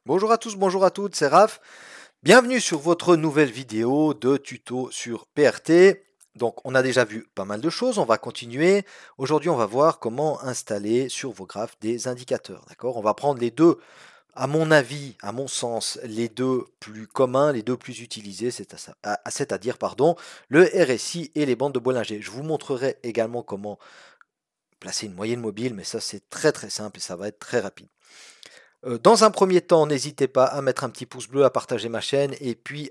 Bonjour à tous, bonjour à toutes, c'est Raph. Bienvenue sur votre nouvelle vidéo de tuto sur PRT. Donc on a déjà vu pas mal de choses, on va continuer. Aujourd'hui on va voir comment installer sur vos graphes des indicateurs. D'accord? On va prendre les deux, à mon avis, à mon sens, les deux plus communs, les deux plus utilisés, c'est-à-dire pardon, le RSI et les bandes de Bollinger. Je vous montrerai également comment placer une moyenne mobile, mais ça c'est très simple et ça va être très rapide. Dans un premier temps, n'hésitez pas à mettre un petit pouce bleu, à partager ma chaîne, et puis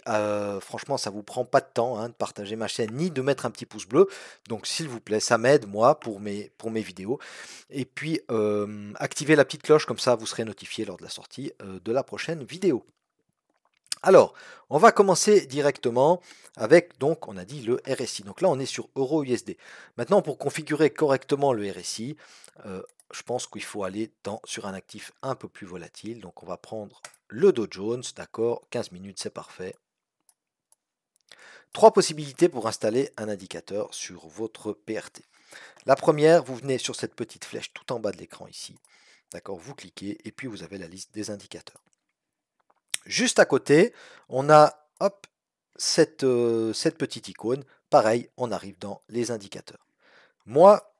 franchement, ça vous prend pas de temps hein, de partager ma chaîne, ni de mettre un petit pouce bleu. Donc s'il vous plaît, ça m'aide moi pour mes vidéos. Et puis activez la petite cloche, comme ça vous serez notifié lors de la sortie de la prochaine vidéo. Alors, on va commencer directement avec, donc, on a dit le RSI. Donc là, on est sur Euro-USD. Maintenant, pour configurer correctement le RSI, je pense qu'il faut aller sur un actif un peu plus volatile. Donc, on va prendre le Dow Jones, d'accord, 15 minutes, c'est parfait. Trois possibilités pour installer un indicateur sur votre PRT. La première, vous venez sur cette petite flèche tout en bas de l'écran ici, d'accord, vous cliquez et puis vous avez la liste des indicateurs. Juste à côté, on a hop, cette petite icône. Pareil, on arrive dans les indicateurs. Moi,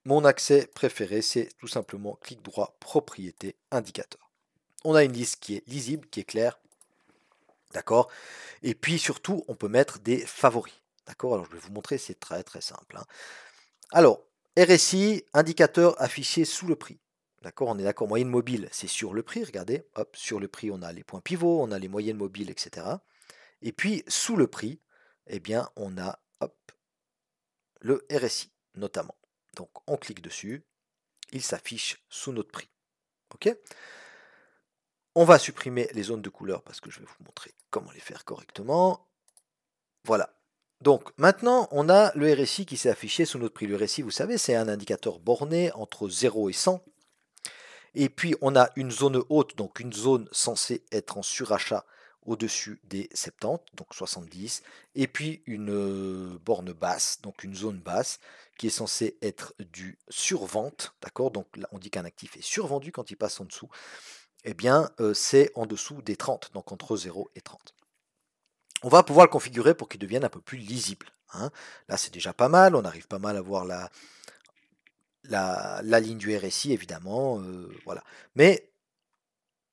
mon accès préféré, c'est tout simplement clic droit, propriété, indicateur. On a une liste qui est lisible, qui est claire. D'accord. Et puis surtout, on peut mettre des favoris. D'accord. Alors je vais vous montrer, c'est très simple. Hein. Alors, RSI, indicateur affiché sous le prix. D'accord, on est d'accord, moyenne mobile, c'est sur le prix, regardez, hop, sur le prix, on a les points pivots, on a les moyennes mobiles, etc. Et puis, sous le prix, eh bien, on a, hop, le RSI, notamment. Donc, on clique dessus, il s'affiche sous notre prix. OK? On va supprimer les zones de couleur parce que je vais vous montrer comment les faire correctement. Voilà. Donc maintenant, on a le RSI qui s'est affiché sous notre prix. Le RSI, vous savez, c'est un indicateur borné entre 0 et 100. Et puis on a une zone haute, donc une zone censée être en surachat au-dessus des 70, donc 70, et puis une borne basse, donc une zone basse, qui est censée être du survente, d'accord? Donc là, on dit qu'un actif est survendu quand il passe en dessous. Eh bien, c'est en dessous des 30, donc entre 0 et 30. On va pouvoir le configurer pour qu'il devienne un peu plus lisible. Hein. Là, c'est déjà pas mal, on arrive pas mal à voir la ligne du RSI, évidemment, voilà. Mais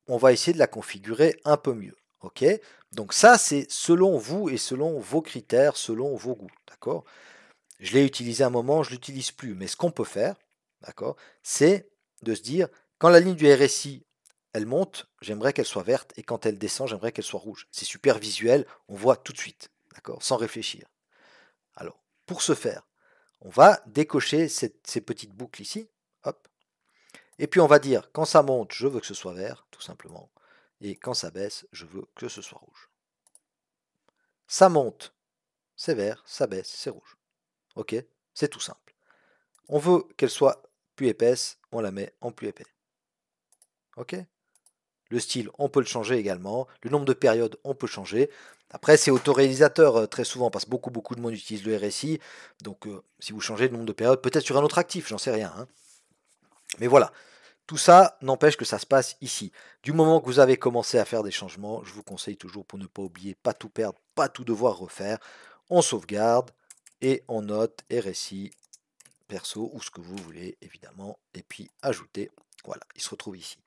on va essayer de la configurer un peu mieux. Ok? Donc ça, c'est selon vous et selon vos critères, selon vos goûts. D'accord? Je l'ai utilisé un moment, je ne l'utilise plus. Mais ce qu'on peut faire, d'accord, c'est de se dire, quand la ligne du RSI, elle monte, j'aimerais qu'elle soit verte, et quand elle descend, j'aimerais qu'elle soit rouge. C'est super visuel, on voit tout de suite, d'accord, sans réfléchir. Alors, pour ce faire, on va décocher ces petites boucles ici, hop, et puis on va dire, quand ça monte, je veux que ce soit vert, tout simplement. Et quand ça baisse, je veux que ce soit rouge. Ça monte, c'est vert, ça baisse, c'est rouge. Ok? C'est tout simple. On veut qu'elle soit plus épaisse, on la met en plus épais. Ok? Le style, on peut le changer également. Le nombre de périodes, on peut changer. Après, c'est autoréalisateur très souvent, parce que beaucoup de monde utilise le RSI. Donc, si vous changez le nombre de périodes, peut-être sur un autre actif, j'en sais rien. Hein. Mais voilà, tout ça n'empêche que ça se passe ici. Du moment que vous avez commencé à faire des changements, je vous conseille toujours pour ne pas oublier, pas tout perdre, pas tout devoir refaire. On sauvegarde et on note RSI, perso ou ce que vous voulez évidemment. Et puis ajouter. Voilà, il se retrouve ici.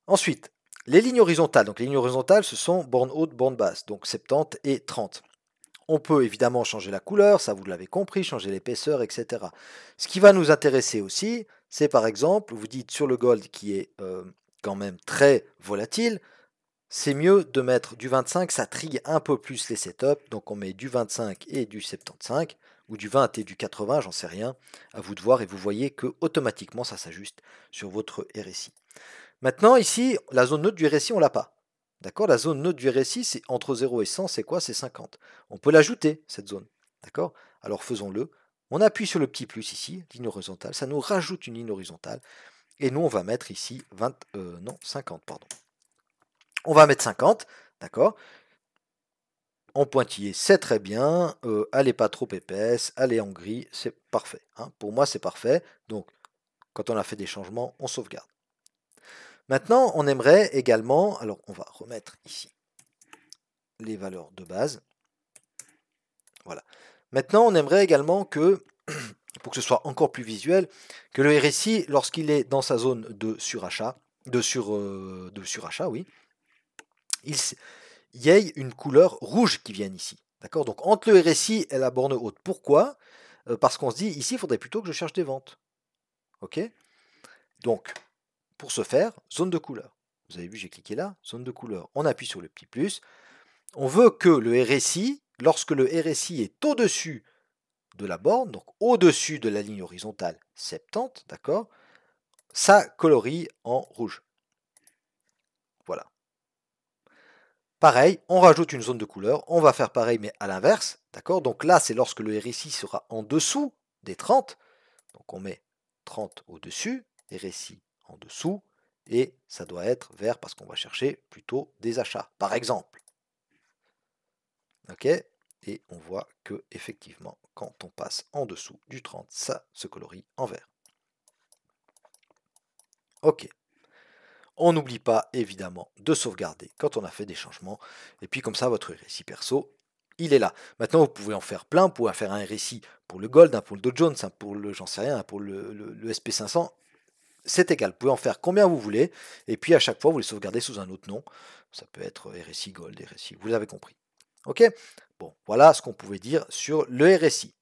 Ensuite, les lignes horizontales. Donc les lignes horizontales, ce sont borne haute, borne basse. Donc 70 et 30. On peut évidemment changer la couleur, ça vous l'avez compris, changer l'épaisseur, etc. Ce qui va nous intéresser aussi, c'est par exemple, vous dites sur le gold qui est quand même très volatile, c'est mieux de mettre du 25, ça trigue un peu plus les setups, donc on met du 25 et du 75, ou du 20 et du 80, j'en sais rien, à vous de voir, et vous voyez que automatiquement ça s'ajuste sur votre RSI. Maintenant ici, la zone neutre du RSI, on l'a pas. D'accord? La zone neutre du RSI, c'est entre 0 et 100, c'est quoi? C'est 50. On peut l'ajouter, cette zone. D'accord? Alors faisons-le. On appuie sur le petit plus ici, ligne horizontale. Ça nous rajoute une ligne horizontale. Et nous, on va mettre ici 50, pardon. On va mettre 50, d'accord? En pointillé, c'est très bien. Elle n'est pas trop épaisse, elle est en gris, c'est parfait. Hein. Pour moi, c'est parfait. Donc, quand on a fait des changements, on sauvegarde. Maintenant, on aimerait également, alors on va remettre ici les valeurs de base. Voilà. Maintenant, on aimerait également que, pour que ce soit encore plus visuel, que le RSI, lorsqu'il est dans sa zone de surachat, de surachat, oui, il y ait une couleur rouge qui vienne ici. D'accord? Donc entre le RSI et la borne haute. Pourquoi? Parce qu'on se dit, ici, il faudrait plutôt que je cherche des ventes. Ok? Donc, pour ce faire, zone de couleur. Vous avez vu, j'ai cliqué là, zone de couleur. On appuie sur le petit plus. On veut que le RSI, lorsque le RSI est au-dessus de la borne, donc au-dessus de la ligne horizontale 70, d'accord, ça colorie en rouge. Voilà. Pareil, on rajoute une zone de couleur, on va faire pareil mais à l'inverse, d'accord. Donc là, c'est lorsque le RSI sera en dessous des 30, donc on met 30 au-dessus, RSI en dessous, et ça doit être vert parce qu'on va chercher plutôt des achats, par exemple. Ok, et on voit que effectivement, quand on passe en dessous du 30, ça se colorie en vert. Ok. On n'oublie pas évidemment de sauvegarder quand on a fait des changements. Et puis comme ça, votre RSI perso, il est là. Maintenant, vous pouvez en faire plein. Vous pouvez en faire un RSI pour le Gold, un pour le Dow Jones, un pour le, j'en sais rien, un pour le SP500. C'est égal. Vous pouvez en faire combien vous voulez. Et puis à chaque fois, vous les sauvegardez sous un autre nom. Ça peut être RSI Gold, RSI. Vous l'avez compris. Ok. Bon, voilà ce qu'on pouvait dire sur le RSI.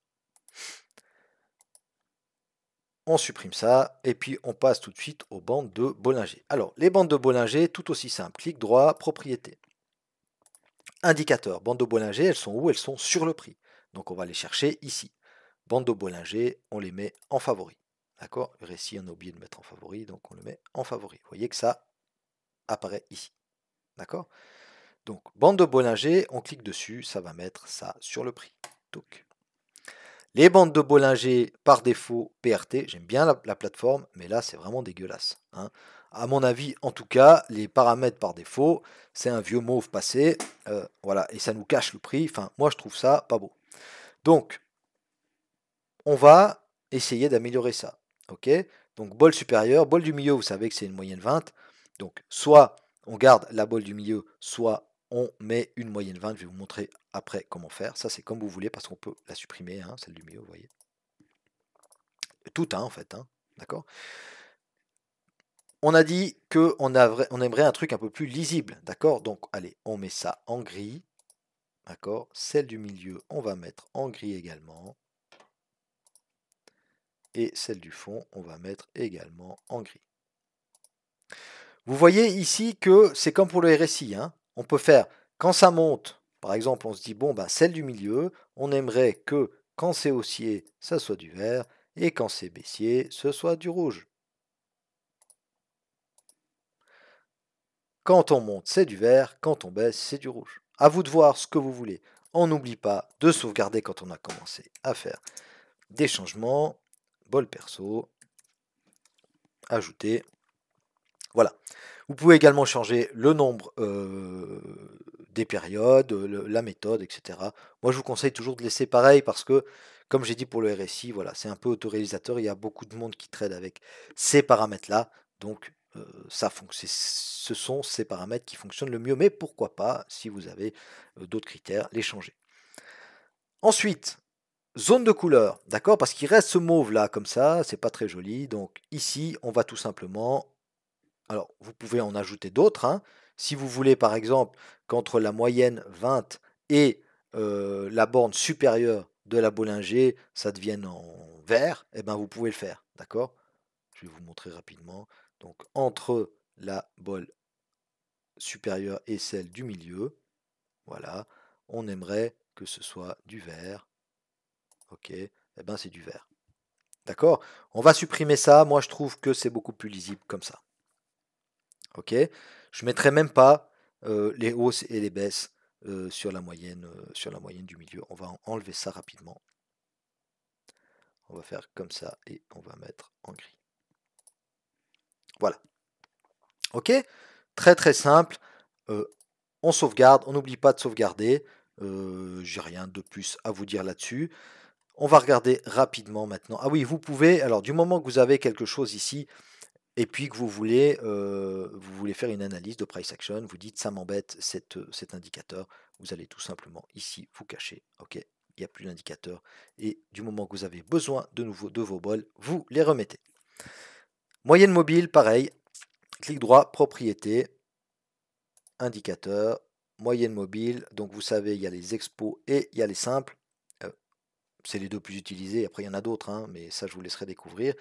On supprime ça, et puis on passe tout de suite aux bandes de Bollinger. Alors, les bandes de Bollinger, tout aussi simple. Clic droit, propriété. Indicateur, bandes de Bollinger, elles sont où? Elles sont sur le prix. Donc on va les chercher ici. Bandes de Bollinger, on les met en favori. D'accord? Le récit, on a oublié de mettre en favori, donc on le met en favori. Vous voyez que ça apparaît ici. D'accord? Donc, bande de Bollinger, on clique dessus, ça va mettre ça sur le prix. Donc, les bandes de Bollinger, par défaut, PRT, j'aime bien la plateforme, mais là, c'est vraiment dégueulasse. Hein. À mon avis, en tout cas, les paramètres par défaut, c'est un vieux mauve passé, voilà, et ça nous cache le prix. Enfin, moi, je trouve ça pas beau. Donc, on va essayer d'améliorer ça. Ok? Donc, bol supérieur, bol du milieu, vous savez que c'est une moyenne 20. Donc, soit on garde la bol du milieu, soit on met une moyenne 20. Je vais vous montrer après comment faire. Ça, c'est comme vous voulez, parce qu'on peut la supprimer, hein, celle du milieu, vous voyez. Tout, hein, en fait. Hein, d'accord? On a dit qu'on aimerait un truc un peu plus lisible. D'accord? Donc, allez, on met ça en gris. D'accord? Celle du milieu, on va mettre en gris également. Et celle du fond, on va mettre également en gris. Vous voyez ici que c'est comme pour le RSI. Hein. On peut faire, quand ça monte, par exemple, on se dit, bon, bah, celle du milieu, on aimerait que quand c'est haussier, ça soit du vert, et quand c'est baissier, ce soit du rouge. Quand on monte, c'est du vert, quand on baisse, c'est du rouge. À vous de voir ce que vous voulez. On n'oublie pas de sauvegarder quand on a commencé à faire des changements. Bol perso, ajouter. Voilà. Vous pouvez également changer le nombre des périodes, la méthode, etc. Moi, je vous conseille toujours de laisser pareil parce que, comme j'ai dit pour le RSI, voilà, c'est un peu autoréalisateur. Il y a beaucoup de monde qui trade avec ces paramètres-là. Donc, ce sont ces paramètres qui fonctionnent le mieux. Mais pourquoi pas, si vous avez d'autres critères, les changer. Ensuite, zone de couleur, d'accord? Parce qu'il reste ce mauve là, comme ça, c'est pas très joli. Donc ici, on va tout simplement. Alors, vous pouvez en ajouter d'autres. Hein. Si vous voulez, par exemple, qu'entre la moyenne 20 et la borne supérieure de la Bollinger, ça devienne en vert, eh ben, vous pouvez le faire. D'accord? Je vais vous montrer rapidement. Donc, entre la bol supérieure et celle du milieu, voilà, on aimerait que ce soit du vert. Ok, eh ben, c'est du vert. D'accord? On va supprimer ça. Moi, je trouve que c'est beaucoup plus lisible comme ça. Ok, je ne mettrai même pas les hausses et les baisses sur la moyenne du milieu. On va enlever ça rapidement. On va faire comme ça et on va mettre en gris. Voilà. Ok, très très simple. On sauvegarde, on n'oublie pas de sauvegarder. J'ai rien de plus à vous dire là-dessus. On va regarder rapidement maintenant. Ah oui, vous pouvez, alors du moment que vous avez quelque chose ici, et puis que vous voulez faire une analyse de price action, vous dites ça m'embête cet indicateur, vous allez tout simplement ici vous cacher, ok, il n'y a plus d'indicateur, et du moment que vous avez besoin de nouveau de vos bols, vous les remettez. Moyenne mobile, pareil, clic droit, propriété, indicateur, moyenne mobile, donc vous savez, il y a les expos et il y a les simples. C'est les deux plus utilisés, après il y en a d'autres, hein, mais ça je vous laisserai découvrir.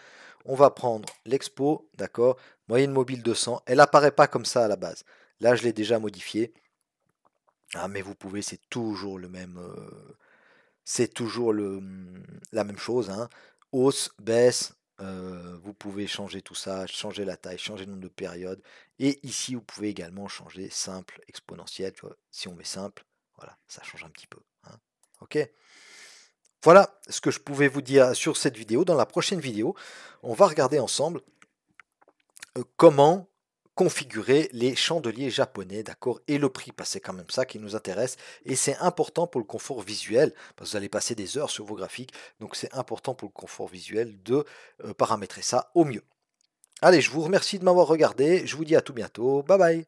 On va prendre l'expo, d'accord, moyenne mobile 200, elle apparaît pas comme ça à la base. Là je l'ai déjà modifié, ah, mais vous pouvez, c'est toujours le même, c'est toujours la même chose, hein. Hausse, baisse, vous pouvez changer tout ça, changer la taille, changer le nombre de périodes, et ici vous pouvez également changer simple, exponentiel, tu vois. Si on met simple, voilà, ça change un petit peu, hein. Ok. Voilà ce que je pouvais vous dire sur cette vidéo. Dans la prochaine vidéo, on va regarder ensemble comment configurer les chandeliers japonais, d'accord, et le prix, parce que c'est quand même ça qui nous intéresse, et c'est important pour le confort visuel, parce que vous allez passer des heures sur vos graphiques, donc c'est important pour le confort visuel de paramétrer ça au mieux. Allez, je vous remercie de m'avoir regardé, je vous dis à tout bientôt, bye bye.